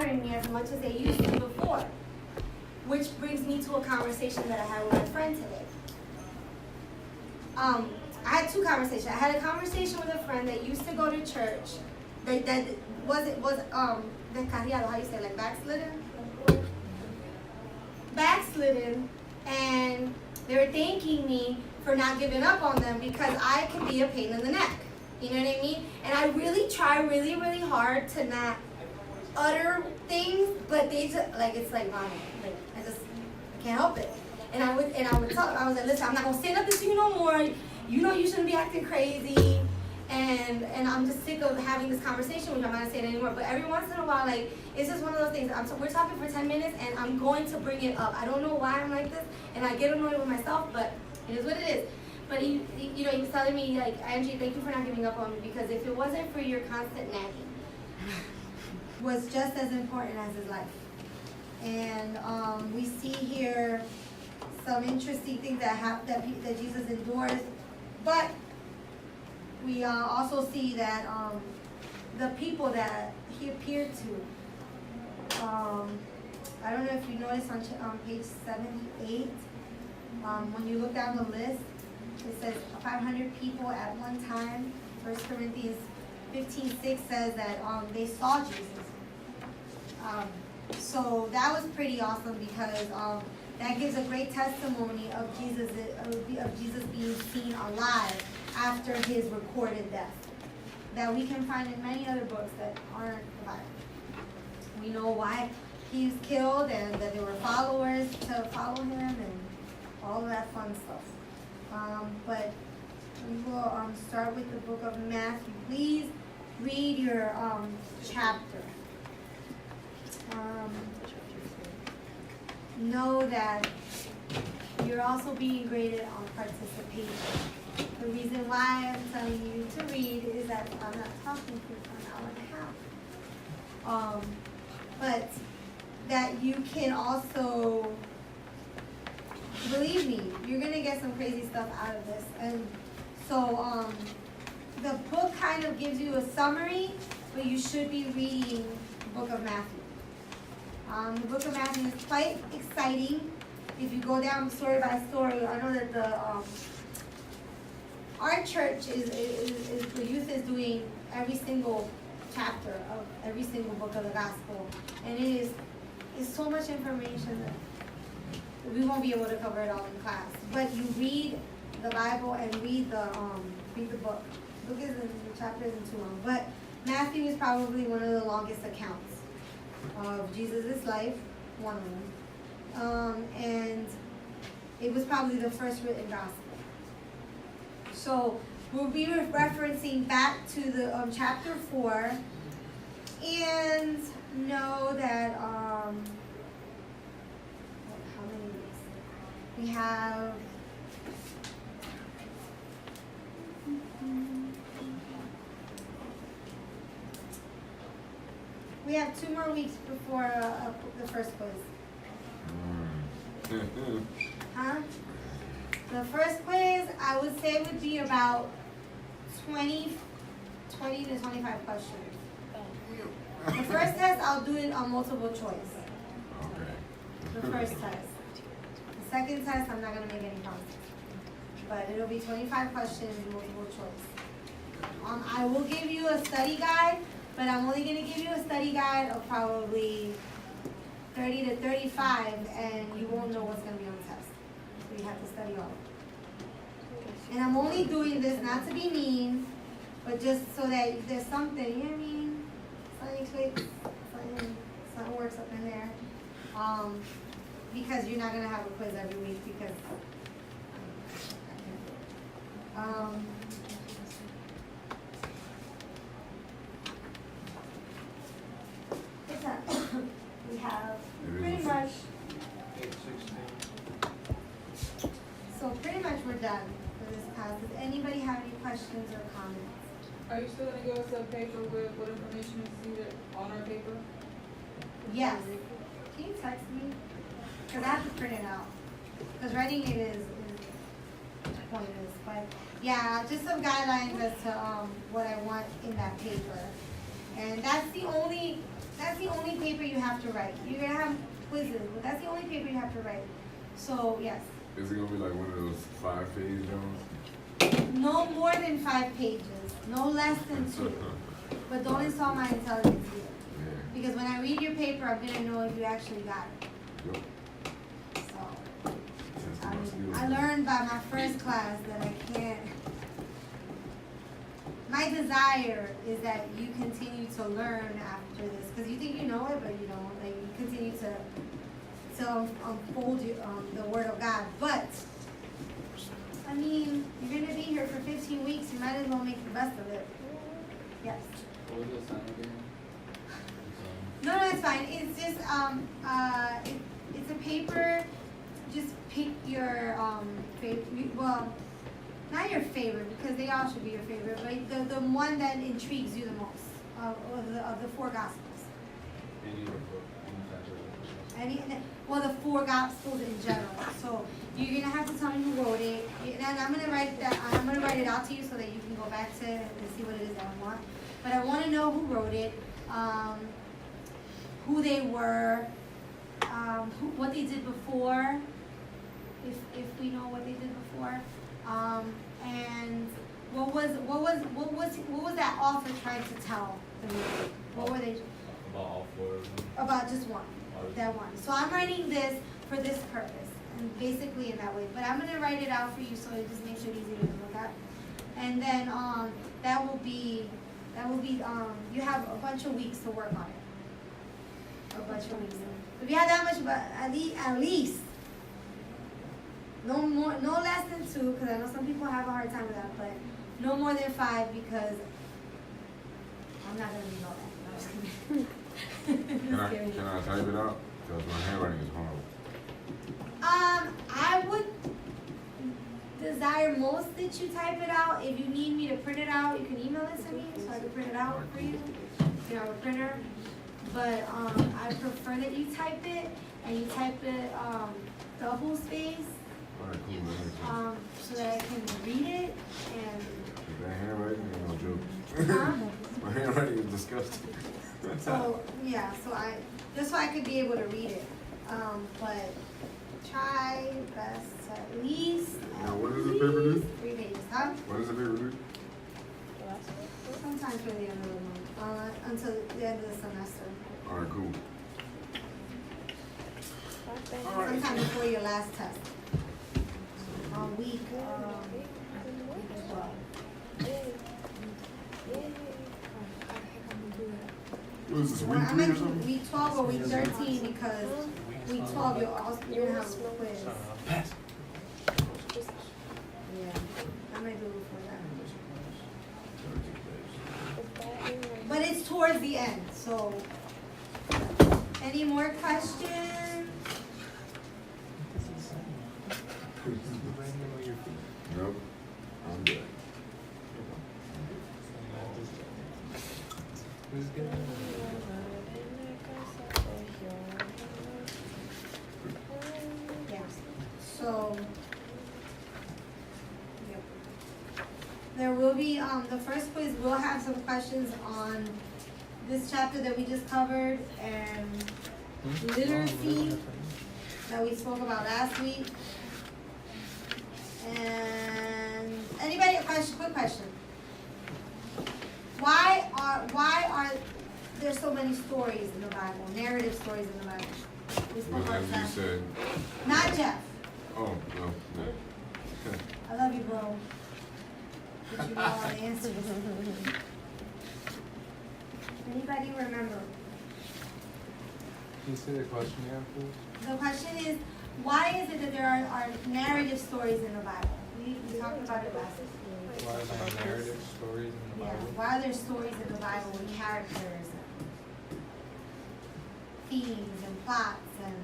bothering me as much as they used to before. Which brings me to a conversation that I had with my friend today. I had two conversations. I had a conversation with a friend that used to go to church. That was descarriado, how you say, like backslidden? Backslidden, and they were thanking me for not giving up on them because I could be a pain in the neck. You know what I mean? And I really try really, really hard to not utter things, but they just, like, it's like, mommy, like, I can't help it. And I would tell her, I was like, listen, I'm not gonna stand up to you no more. You know you shouldn't be acting crazy. And I'm just sick of having this conversation with you. I'm not gonna say it anymore. But every once in a while, like, it's just one of those things. We're talking for 10 minutes, and I'm going to bring it up. I don't know why I'm like this, and I get annoyed with myself, but it is what it is. But he was telling me, like, Angie, thank you for not giving up on me, because if it wasn't for your constant nagging, was just as important as his life. And we see here some interesting things that Jesus endures, but we also see that the people that he appeared to. I don't know if you notice on page 78, when you look down the list, it says 500 people at one time. 1 Corinthians 15:6 says that they saw Jesus. So that was pretty awesome, because that gives a great testimony of Jesus being seen alive after his recorded death, that we can find in many other books that aren't the Bible. We know why he was killed, and that there were followers to follow him, and all of that fun stuff. But we will start with the book of Matthew. Please read your chapter. Know that you're also being graded on participation. The reason why I'm telling you to read is that I'm not talking to you for an hour and a half. But that you can also, believe me, you're going to get some crazy stuff out of this. And so the book kind of gives you a summary, but you should be reading the book of Matthew. The book of Matthew is quite exciting. If you go down story by story, I know that our church is the youth is doing every single chapter of every single book of the gospel, and it's so much information that we won't be able to cover it all in class. But you read the Bible and read the book. The book isn't, the chapter isn't too long, but Matthew is probably one of the longest accounts of Jesus' life, one of them, and it was probably the first written gospel. So we'll be referencing back to the chapter 4, and know that how many weeks we have. We have 2 more weeks before the first quiz. Huh? The first quiz, I would say, would be about 20 to 25 questions. The first test, I'll do it on multiple choice. Okay. The first test. The second test, I'm not going to make any promises. But it'll be 25 questions, multiple choice. I will give you a study guide, but I'm only going to give you a study guide of probably 30 to 35, and you won't know what's going to be on the test. So you have to study all of it. And I'm only doing this not to be mean, but just so that there's something, you know what I mean? Something works up in there. Because you're not going to have a quiz every week, because we have pretty much, so pretty much we're done for this class. Does anybody have any questions or comments? Are you still going to give us a paper with what information is needed on our paper? Yes. Can you text me? Because I have to print it out. Because writing it is pointless. But yeah, just some guidelines as to what I want in that paper. And that's That's the only paper you have to write. You're gonna have quizzes, but that's the only paper you have to write. So yes, Is it gonna be like one of those 5-page Jones? no more than 5 pages, no less than 2. But don't insult my intelligence either. Yeah. Because when I read your paper, I'm gonna know if you actually got it. Yep. So Test I my mean, skills. I learned by my first class that I can't. My desire is that you continue to learn after this, because you think you know it, but you don't. Like you continue to unfold the Word of God. But I mean, you're gonna be here for 15 weeks. You might as well make the best of it. Yes. What was the assignment again? No, it's fine. It's just it's a paper. Just pick your favorite. Well, not your favorite because they all should be your favorite, but the one that intrigues you the most of the 4 Gospels. Any book, Well, the 4 Gospels in general. So you're gonna have to tell me who wrote it, and I'm gonna write that. I'm gonna write it out to you so that you can go back to it and see what it is that I want. But I want to know who wrote it, who they were, what they did before, if we know what they did before, and what was that author trying to tell the reader? What were they? About all 4 of them. About just one, that one. So I'm writing this for this purpose, and basically in that way. But I'm gonna write it out for you so it just makes it easier to look at. And then that will be you have a bunch of weeks to work on it. A bunch of weeks. If you have that much, but at least no more, no less than 2, because I know some people have a hard time with that, but no more than 5 because I'm not gonna read all that. No, I'm just kidding. Can I type it out? Because my handwriting is horrible. I would desire most that you type it out. If you need me to print it out, you can email it to me so I can print it out for you. You know, a printer. But I prefer that you type it and you type it double space. Alright, cool. That makes sense. So that I can read it and. That handwriting ain't no joke. Huh? My handwriting is disgusting. So yeah, just so I could be able to read it. But try your best to at least. Now, what does the paper do? 3 pages, huh? What does the paper do? Sometimes for the end of the month, until the end of the semester. Alright, cool. Sometime before your last test. Week 12. What is this, week I'm 3 or making something? week 12 or week 13 because week 12 you're gonna have a quiz. Yeah, I might do it before that. But it's towards the end, so. Any more questions? Nope. I'm good. Yeah. So. Yep. There will be, the first quiz will have some questions on this chapter that we just covered and literacy that we spoke about last week. And anybody, quick question. Why are there so many stories in the Bible, narrative stories in the Bible? We spoke Well, about as that. you said. Not Jeff. Oh, no. I love you, bro. But you know all the answers. Anybody remember? Can you say the question again, please? The question is, why is it that there are narrative stories in the Bible? We talked about it last week. Why are there narrative stories in the Yeah, Bible? why are there stories in the Bible with characters and themes and plots and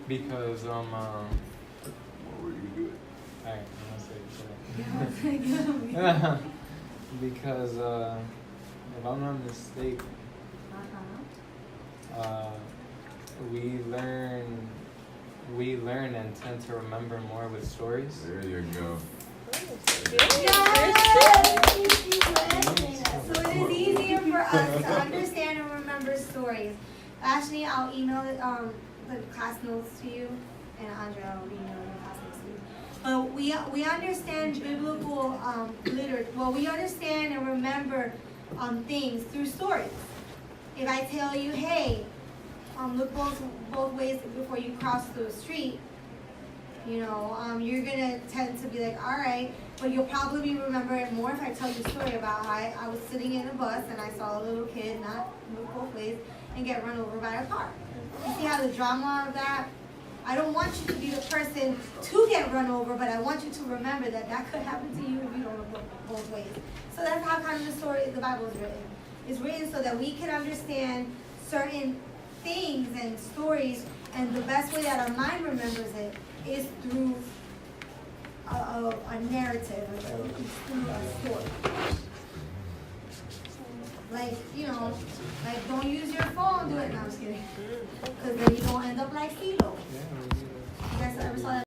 Because What were you doing? alright, I'm uh-huh. gonna say it. Because if I'm not mistaken, we learn and tend to remember more with stories. There you go. So it is easier for us to understand and remember stories. Ashley, I'll email it, the class notes to you, and Andrea, I'll email the class notes to you. But we understand biblical literature. Well, we understand and remember things through stories. If I tell you, hey, look both ways before you cross the street, you're gonna tend to be like, all right, but you'll probably remember it more if I tell you a story about how I was sitting in a bus and I saw a little kid not look both ways and get run over by a car. You see how the drama of that? I don't want you to be the person to get run over, but I want you to remember that could happen to you if you don't look both ways. So that's how kind of the Bible is written. It's written so that we can understand certain things and stories, and the best way that our mind remembers it is through a narrative, through a story. Like, don't use your phone, do it. No, I'm just kidding. Because then you don't end up like Steve.